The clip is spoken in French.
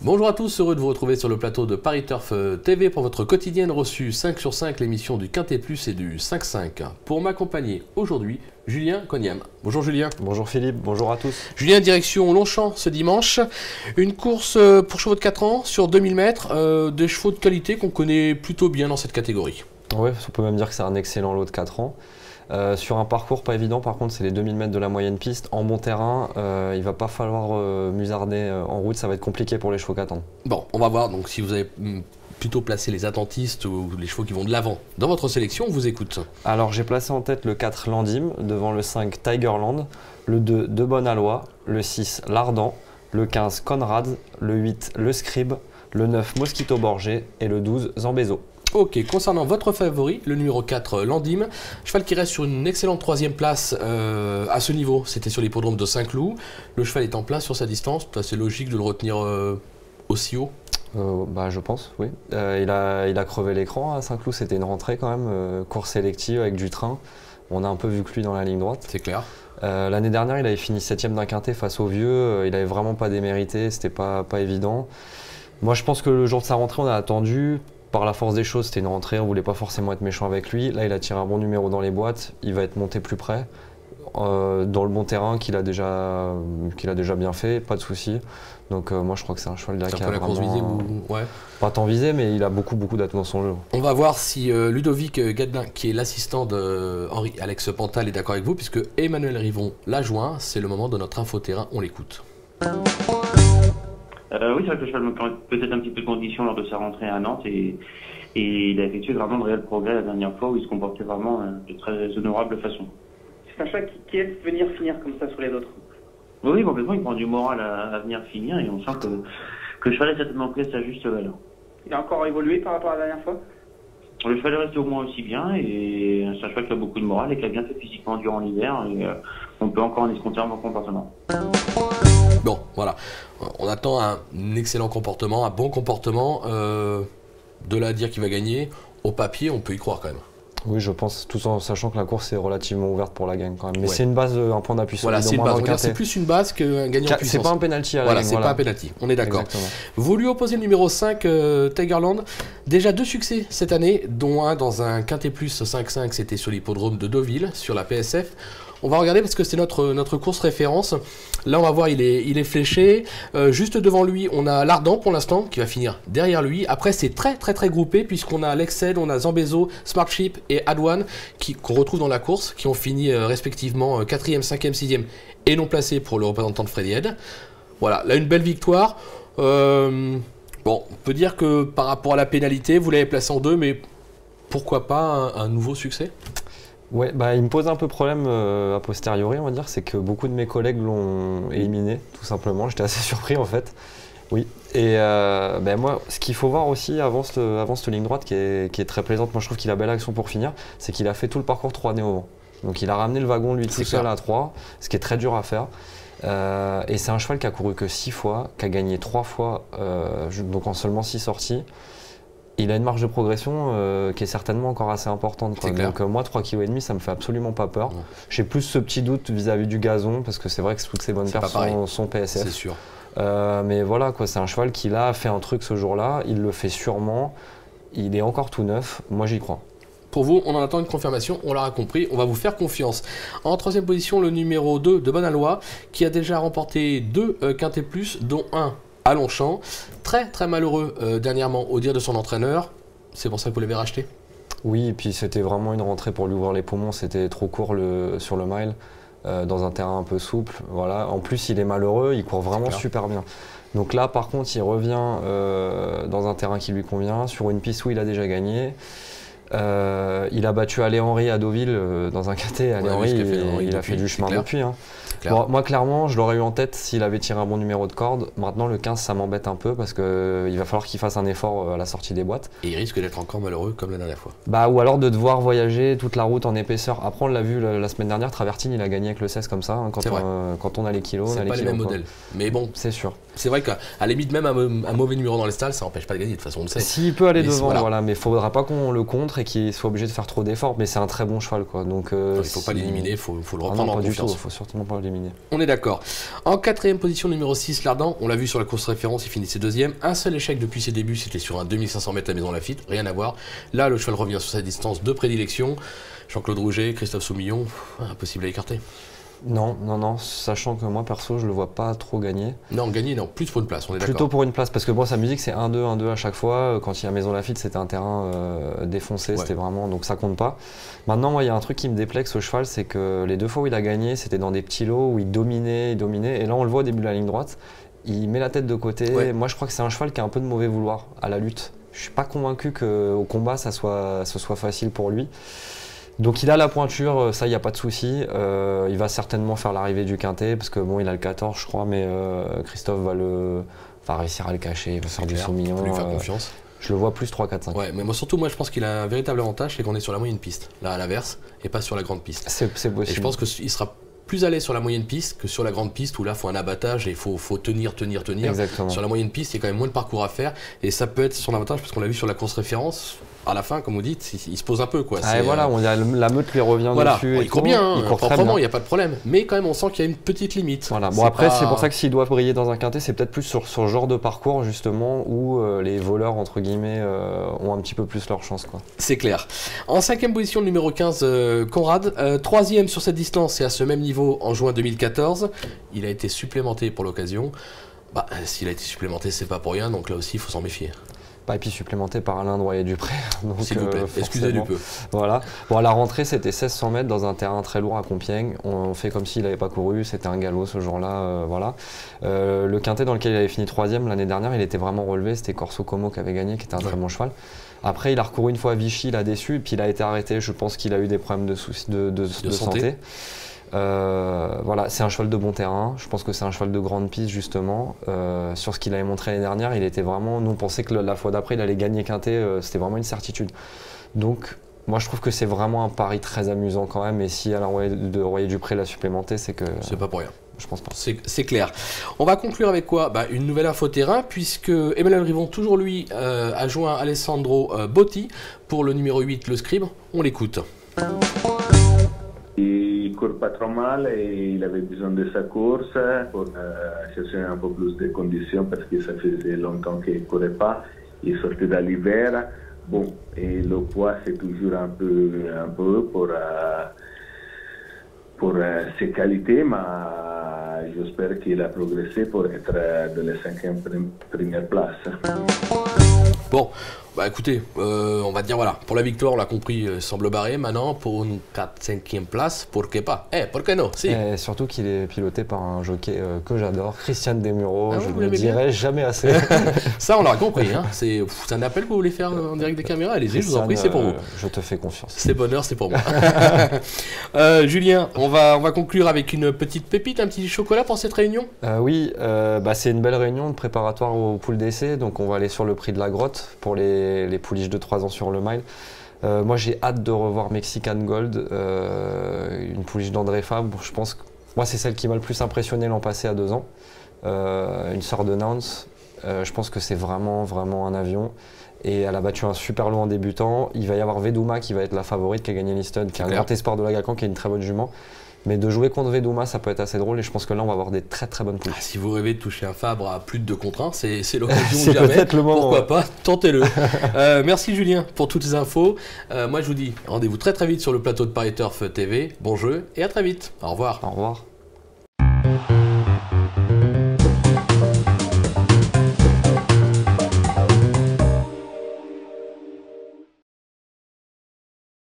Bonjour à tous, heureux de vous retrouver sur le plateau de Paris Turf TV pour votre quotidienne reçue 5 sur 5, l'émission du Quintet Plus et du 5-5. Pour m'accompagner aujourd'hui, Julien Cognam. Bonjour Julien. Bonjour Philippe, bonjour à tous. Julien, direction Longchamp ce dimanche. Une course pour chevaux de 4 ans sur 2000 mètres, des chevaux de qualité qu'on connaît plutôt bien dans cette catégorie. Oui, on peut même dire que c'est un excellent lot de 4 ans. Sur un parcours pas évident, par contre, c'est les 2000 mètres de la moyenne piste. En bon terrain, il va pas falloir musarder en route, ça va être compliqué pour les chevaux qui attendent. Bon, on va voir donc si vous avez plutôt placé les attentistes ou les chevaux qui vont de l'avant dans votre sélection, on vous écoute. Alors j'ai placé en tête le 4 Landim, devant le 5 Tigerland, le 2 De Bonne Aloi, le 6 L'Ardent, le 15 Conrad, le 8 Le Scribe, le 9 Mosquito Borgé et le 12 Zambezo. Ok, concernant votre favori, le numéro 4, Landim, cheval qui reste sur une excellente troisième place à ce niveau, c'était sur l'hippodrome de Saint-Cloud. Le cheval est en place sur sa distance, c'est logique de le retenir aussi haut. Je pense, oui. Il a crevé l'écran à Saint-Cloud, c'était une rentrée quand même, course sélective avec du train. On a un peu vu que lui dans la ligne droite. C'est clair. L'année dernière, il avait fini 7ème d'un quintet face aux vieux, il avait vraiment pas démérité, c'était pas évident. Moi je pense que le jour de sa rentrée, on a attendu. Par la force des choses, c'était une rentrée, on voulait pas forcément être méchant avec lui. Là, il a tiré un bon numéro dans les boîtes, il va être monté plus près, dans le bon terrain qu'il a déjà bien fait, pas de souci. Donc moi, je crois que c'est un cheval là qui a la course visée ou... ouais. Pas tant visé, mais il a beaucoup d'atouts dans son jeu. On va voir si Ludovic Gadelin, qui est l'assistant de Henri-Alex Pantal, est d'accord avec vous, puisque Emmanuel Rivon l'a joint. C'est le moment de notre info-terrain, on l'écoute. Oui, c'est vrai que le cheval me permet peut-être un petit peu de condition lors de sa rentrée à Nantes et il a effectué vraiment de réels progrès la dernière fois où il se comportait vraiment de très honorable façon. C'est un cheval qui aime venir finir comme ça sur les autres. Oui, complètement, il prend du moral à venir finir et on sent que le cheval est certainement pris à sa juste valeur. Il a encore évolué par rapport à la dernière fois? Le cheval est resté au moins aussi bien et c'est un cheval qui a beaucoup de morale et qui a bien fait physiquement durant l'hiver et on peut encore en escompter un bon comportement. Bon, voilà. On attend un excellent comportement, un bon comportement. De là à dire qu'il va gagner, au papier, on peut y croire quand même. Oui, je pense, tout en sachant que la course est relativement ouverte pour la gagne quand même. Mais ouais. C'est une base, un point d'appui sur voilà, c'est une base. C'est plus une base qu'un gagnant en puissance. C'est pas un penalty à la voilà, gagne. C'est pas un penalty, on est d'accord. Vous lui opposez le numéro 5, Tigerland. Déjà 2 succès cette année, dont un dans un Quintet Plus 5-5, c'était sur l'hippodrome de Deauville, sur la PSF. On va regarder parce que c'est notre course référence. Là, on va voir, il est fléché. Juste devant lui, on a l'Ardent pour l'instant, qui va finir derrière lui. Après, c'est très groupé, puisqu'on a l'Excel, on a Zambezo, Smartship et Adwan, qu'on retrouve dans la course, qui ont fini respectivement 4e, 5e, 6e et non placés pour le représentant de Freddy Head. Voilà, là, une belle victoire. Bon, on peut dire que par rapport à la pénalité, vous l'avez placé en 2, mais pourquoi pas un nouveau succès ? Ouais, il me pose un peu problème a posteriori, on va dire, c'est que beaucoup de mes collègues l'ont éliminé, tout simplement. J'étais assez surpris en fait. Oui. Et moi, ce qu'il faut voir aussi avant cette ligne droite qui est très plaisante, moi je trouve qu'il a belle action pour finir, c'est qu'il a fait tout le parcours 3 nez au vent. Donc il a ramené le wagon lui tout seul à 3, ce qui est très dur à faire. Et c'est un cheval qui a couru que 6 fois, qui a gagné 3 fois, donc en seulement 6 sorties. Il a une marge de progression qui est certainement encore assez importante. Donc moi, 3,5 kg, ça me fait absolument pas peur. Ouais. J'ai plus ce petit doute vis-à-vis du gazon, parce que c'est vrai que toutes ces bonnes personnes sont PSF. C'est sûr. Mais voilà, quoi, c'est un cheval qui là a fait un truc ce jour-là, il le fait sûrement, il est encore tout neuf, moi j'y crois. Pour vous, on en attend une confirmation, on l'aura compris, on va vous faire confiance. En 3e position, le numéro 2 de Bonne Aloi, qui a déjà remporté 2 Quintet Plus, dont un à Longchamp. Très malheureux dernièrement au dire de son entraîneur. C'est pour ça que vous l'avez racheté? Oui, et puis c'était vraiment une rentrée pour lui ouvrir les poumons. C'était trop court sur le mile, dans un terrain un peu souple. Voilà. En plus, il est malheureux, il court vraiment super bien. Donc là, par contre, il revient dans un terrain qui lui convient, sur une piste où il a déjà gagné. Il a battu Allé Henry à Deauville dans un quintet. Allé Henry, il a fait du chemin depuis. Hein. Bon, moi, clairement, je l'aurais eu en tête s'il avait tiré un bon numéro de corde. Maintenant, le 15, ça m'embête un peu parce qu'il va falloir qu'il fasse un effort à la sortie des boîtes. Et il risque d'être encore malheureux comme la dernière fois. Ou alors de devoir voyager toute la route en épaisseur. Après, on l'a vu la semaine dernière, Travertine, il a gagné avec le 16 comme ça. Hein, quand on a les kilos. C'est pas les mêmes modèles. Mais bon, c'est sûr. C'est vrai qu'à la limite, même un mauvais numéro dans les stalles, ça n'empêche pas de gagner. De toute façon, on le sait. S'il peut aller devant, voilà. Mais il ne faudra pas qu'on le contre et qu'il soit obligé de faire trop d'efforts, mais c'est un très bon cheval, quoi. Donc, il ne faut pas l'éliminer, il faut le reprendre en confiance. Il ne faut certainement pas l'éliminer. On est d'accord. En 4e position, numéro 6, l'Ardent. On l'a vu sur la course référence, il finissait 2e. Un seul échec depuis ses débuts, c'était sur un 2500 mètres à Maison Lafitte, rien à voir. Là, le cheval revient sur sa distance de prédilection. Jean-Claude Rouget, Christophe Soumillon, impossible à écarter. Non, sachant que moi perso je le vois pas trop gagner. Non, gagner non, plus pour une place, on est d'accord. Plutôt pour une place, parce que bon, sa musique c'est 1-2 à chaque fois. Quand il y a Maison Lafitte, c'était un terrain défoncé, c'était vraiment, donc ça compte pas. Maintenant, moi il y a un truc qui me déplexe au cheval, c'est que les 2 fois où il a gagné, c'était dans des petits lots où il dominait, et là on le voit au début de la ligne droite, il met la tête de côté. Moi je crois que c'est un cheval qui a un peu de mauvais vouloir à la lutte. Je suis pas convaincu qu'au combat ce soit facile pour lui. Donc il a la pointure, ça il n'y a pas de souci. Il va certainement faire l'arrivée du quintet parce que bon, il a le 14 je crois, mais Christophe va réussir à le cacher, il va faire du Soumillon. Faut lui faire confiance. Je le vois plus 3, 4, 5. Ouais, mais moi je pense qu'il a un véritable avantage, c'est qu'on est sur la moyenne piste, là à l'inverse, et pas sur la grande piste. C'est possible. Et je pense qu'il sera plus à l'aise sur la moyenne piste que sur la grande piste où là il faut un abattage et il faut tenir. Exactement. Sur la moyenne piste, il y a quand même moins de parcours à faire et ça peut être son avantage parce qu'on l'a vu sur la course référence. À la fin, comme vous dites, il se pose un peu, quoi. Ah, et voilà, la meute lui revient dessus. Il court bien, proprement, il n'y a pas de problème. Mais quand même, on sent qu'il y a une petite limite. Voilà. Bon, après, c'est pour ça que s'il doit briller dans un quintet, c'est peut-être plus sur ce genre de parcours, justement, où les voleurs, entre guillemets, ont un petit peu plus leur chance, quoi. C'est clair. En 5e position, le numéro 15, Conrad. 3e sur cette distance et à ce même niveau en juin 2014. Il a été supplémenté pour l'occasion. S'il a été supplémenté, c'est pas pour rien, donc là aussi, il faut s'en méfier. Et puis supplémenté par Alain Droyer-Dupré. S'il vous plaît, excusez du peu. Voilà. Bon, à la rentrée, c'était 1600 mètres dans un terrain très lourd à Compiègne. On fait comme s'il n'avait pas couru, c'était un galop ce jour-là. Voilà. Le quintet dans lequel il avait fini 3e l'année dernière, il était vraiment relevé. C'était Corso Como qui avait gagné, qui était un très bon cheval. Après, il a recouru une fois à Vichy, il a déçu, et puis il a été arrêté. Je pense qu'il a eu des problèmes de santé. Voilà, c'est un cheval de bon terrain. Je pense que c'est un cheval de grande piste justement. Sur ce qu'il avait montré l'année dernière, il était vraiment. Nous on pensait que la fois d'après il allait gagner quintet. C'était vraiment une certitude. Donc moi je trouve que c'est vraiment un pari très amusant quand même. Et si Alain Droyer-Dupré l'a supplémenté, c'est que. C'est pas pour rien. Je pense pas. C'est clair. On va conclure avec quoi? Une nouvelle info terrain, puisque Emmanuel Rivon, toujours lui, a joint Alessandro Botti pour le numéro 8, le Scribe. On l'écoute. Il court pas trop mal et il avait besoin de sa course pour chercher un peu plus de conditions parce que ça faisait longtemps qu'il ne courait pas. Il sortait de l'hiver. Bon, et le poids c'est toujours un peu pour ses qualités, mais j'espère qu'il a progressé pour être dans la 5e première place. Bon, écoutez, on va dire voilà, pour la victoire, on l'a compris, il semble barré. Maintenant, pour une 4-5e place, pourquoi pas? Pourquoi non? Si. Et surtout qu'il est piloté par un jockey que j'adore, Christian Desmureaux. Je ne le dirai jamais assez. Ça, on l'a compris. Hein. C'est un appel que vous voulez faire en direct des caméras. Allez-y, je vous en prie, c'est pour vous. Je te fais confiance. C'est bonheur, c'est pour moi. Julien, on va conclure avec une petite pépite, un petit chocolat pour cette réunion. Oui, c'est une belle réunion de préparatoire au pool d'essai. Donc, on va aller sur le prix de la grotte pour les pouliches de 3 ans sur le mile. Moi j'ai hâte de revoir Mexican Gold, une pouliche d'André Fabre. Je pense que moi c'est celle qui m'a le plus impressionné l'an passé à 2 ans. Une sœur de Nance. Je pense que c'est vraiment un avion. Et elle a battu un super lot en débutant. Il va y avoir Vedouma qui va être la favorite, qui a gagné l'Easton, qui est un grand espoir de l'Agacan, qui est une très bonne jument. Mais de jouer contre Vedouma, ça peut être assez drôle et je pense que là, on va avoir des très bonnes poules. Si vous rêvez de toucher un Fabre à plus de 2 contre 1, c'est l'occasion c'est jamais. Peut-être le moment. Pourquoi pas, tentez-le. Merci Julien pour toutes les infos. Moi, je vous dis rendez-vous très vite sur le plateau de Paris Turf TV. Bon jeu et à très vite. Au revoir. Au revoir.